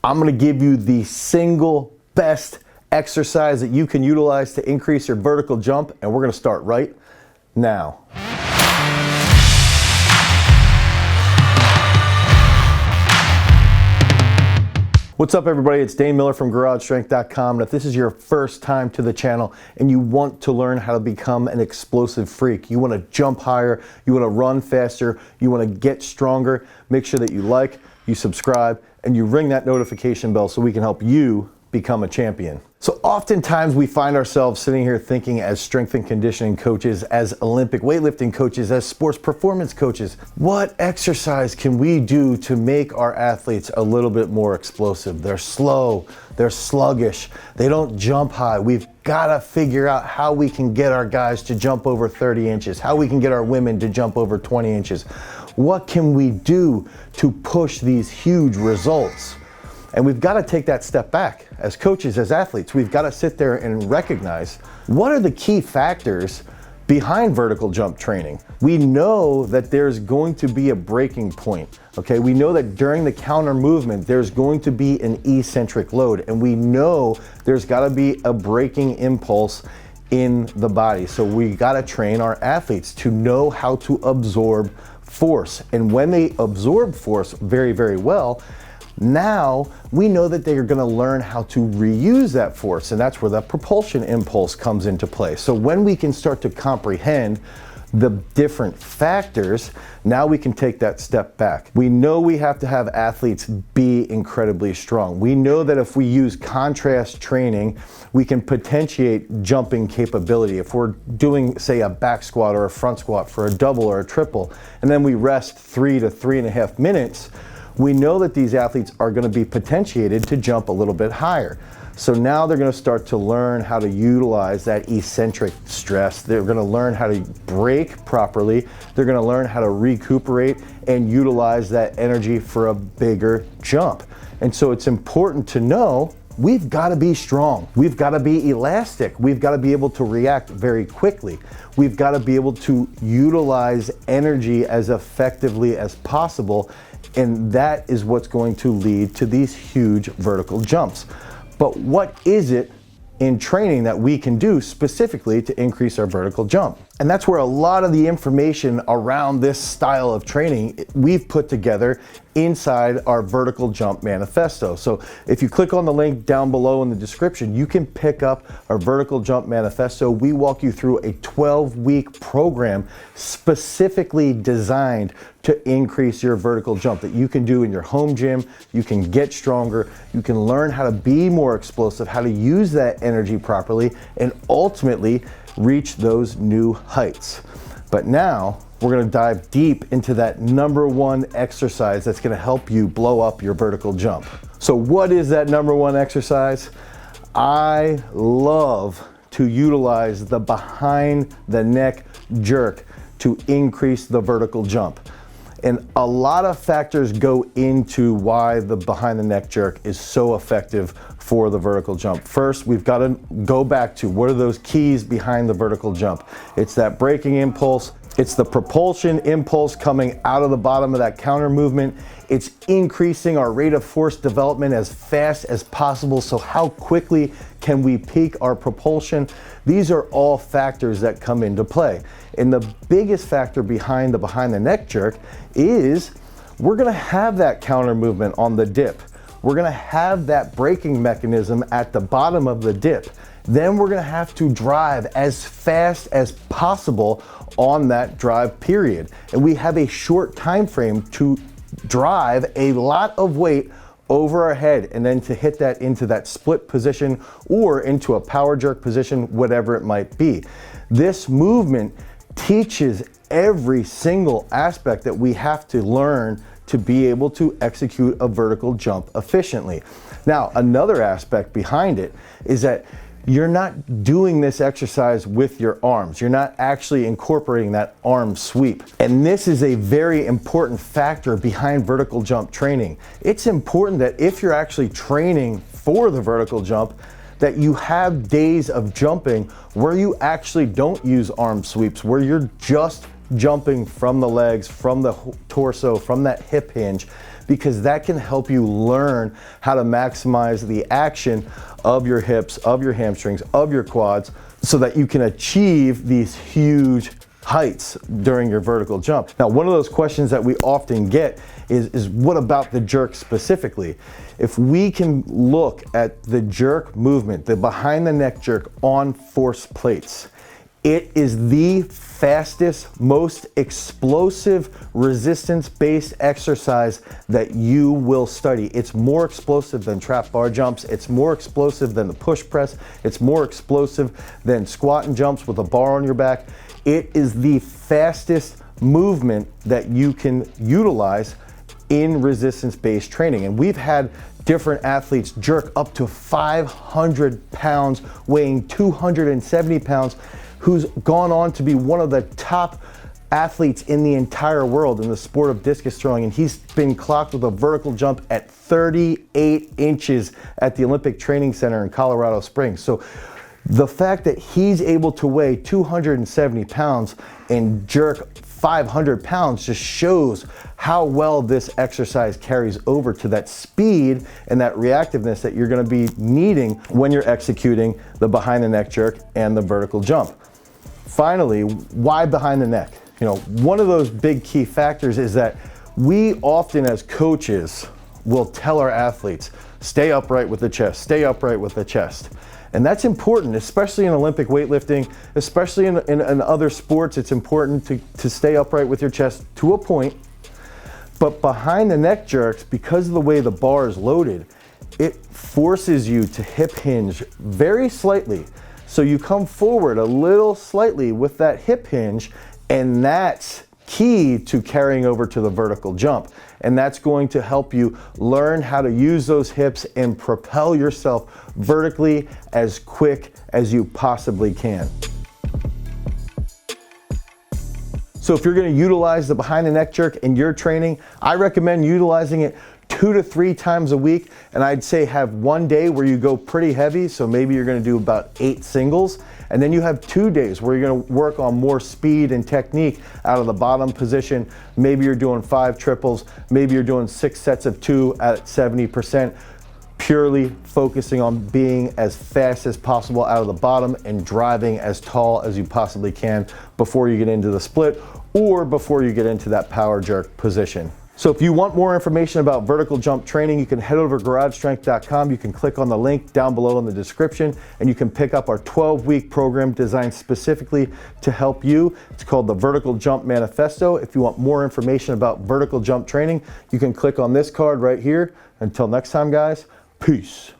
I'm gonna give you the single best exercise that you can utilize to increase your vertical jump, and we're gonna start right now. What's up everybody, it's Dane Miller from GarageStrength.com, and if this is your first time to the channel and you want to learn how to become an explosive freak, you want to jump higher, you want to run faster, you want to get stronger, make sure that you like, you subscribe, and you ring that notification bell so we can help you become a champion. So oftentimes we find ourselves sitting here thinking as strength and conditioning coaches, as Olympic weightlifting coaches, as sports performance coaches, what exercise can we do to make our athletes a little bit more explosive? They're slow, they're sluggish, they don't jump high. We've got to figure out how we can get our guys to jump over 30 inches, how we can get our women to jump over 20 inches. What can we do to push these huge results? And we've got to take that step back as coaches, as athletes. We've got to sit there and recognize what are the key factors behind vertical jump training. We know that there's going to be a breaking point. Okay, we know that during the counter movement, there's going to be an eccentric load, and we know there's got to be a braking impulse in the body. So we got to train our athletes to know how to absorb force. And when they absorb force very, very well, now we know that they are going to learn how to reuse that force, and that's where the propulsion impulse comes into play. So when we can start to comprehend the different factors, now we can take that step back. We know we have to have athletes be incredibly strong. We know that if we use contrast training, we can potentiate jumping capability. If we're doing, say, a back squat or a front squat for a double or a triple, and then we rest 3 to 3.5 minutes, we know that these athletes are going to be potentiated to jump a little bit higher. So now they're going to start to learn how to utilize that eccentric stress. They're going to learn how to brake properly. They're going to learn how to recuperate and utilize that energy for a bigger jump. And so it's important to know we've got to be strong. We've got to be elastic. We've got to be able to react very quickly. We've got to be able to utilize energy as effectively as possible. And that is what's going to lead to these huge vertical jumps. But what is it in training that we can do specifically to increase our vertical jump? And that's where a lot of the information around this style of training we've put together inside our vertical jump manifesto. So if you click on the link down below in the description, you can pick up our vertical jump manifesto. We walk you through a 12-week program specifically designed to increase your vertical jump that you can do in your home gym. You can get stronger, you can learn how to be more explosive, how to use that energy properly, and ultimately reach those new heights. But now we're going to dive deep into that number one exercise that's going to help you blow up your vertical jump. So what is that number one exercise? I love to utilize the behind the neck jerk to increase the vertical jump. And a lot of factors go into why the behind the neck jerk is so effective for the vertical jump. First, we've got to go back to what are those keys behind the vertical jump. It's that braking impulse. It's the propulsion impulse coming out of the bottom of that counter movement. It's increasing our rate of force development as fast as possible. So how quickly can we peak our propulsion? These are all factors that come into play. And the biggest factor behind the neck jerk is we're gonna have that counter movement on the dip. We're gonna have that braking mechanism at the bottom of the dip. Then we're gonna have to drive as fast as possible on that drive period. And we have a short time frame to drive a lot of weight over our head and then to hit that into that split position or into a power jerk position, whatever it might be. This movement teaches every single aspect that we have to learn to be able to execute a vertical jump efficiently. Now, another aspect behind it is that you're not doing this exercise with your arms. You're not actually incorporating that arm sweep. And this is a very important factor behind vertical jump training. It's important that if you're actually training for the vertical jump, that you have days of jumping where you actually don't use arm sweeps, where you're just jumping from the legs, from the torso, from that hip hinge. because that can help you learn how to maximize the action of your hips, of your hamstrings, of your quads, so that you can achieve these huge heights during your vertical jump. Now, one of those questions that we often get is what about the jerk specifically? If we can look at the jerk movement, the behind the neck jerk on force plates, it is the fastest, most explosive resistance-based exercise that you will study. It's more explosive than trap bar jumps. It's more explosive than the push press. It's more explosive than squat and jumps with a bar on your back. It is the fastest movement that you can utilize in resistance-based training. And we've had different athletes jerk up to 500 pounds, weighing 270 pounds, who's gone on to be one of the top athletes in the entire world in the sport of discus throwing. And he's been clocked with a vertical jump at 38 inches at the Olympic Training Center in Colorado Springs. So the fact that he's able to weigh 270 pounds and jerk 500 pounds just shows how well this exercise carries over to that speed and that reactiveness that you're going to be needing when you're executing the behind the neck jerk and the vertical jump. Finally, why behind the neck? You know, one of those big key factors is that we often as coaches will tell our athletes, stay upright with the chest, stay upright with the chest. And that's important, especially in Olympic weightlifting, especially in other sports. It's important to stay upright with your chest to a point. But behind the neck jerks, because of the way the bar is loaded, it forces you to hip hinge very slightly. So you come forward a little slightly with that hip hinge, and that's key to carrying over to the vertical jump. And that's going to help you learn how to use those hips and propel yourself vertically as quick as you possibly can. So if you're going to utilize the behind the neck jerk in your training, I recommend utilizing it 2 to 3 times a week. And I'd say have one day where you go pretty heavy. So maybe you're going to do about 8 singles. And then you have 2 days where you're going to work on more speed and technique out of the bottom position. Maybe you're doing 5 triples. Maybe you're doing 6 sets of 2 at 70%, purely focusing on being as fast as possible out of the bottom and driving as tall as you possibly can before you get into the split or before you get into that power jerk position. So if you want more information about vertical jump training, you can head over to garagestrength.com. You can click on the link down below in the description, and you can pick up our 12-week program designed specifically to help you. It's called the Vertical Jump Manifesto. If you want more information about vertical jump training, you can click on this card right here. Until next time, guys, peace.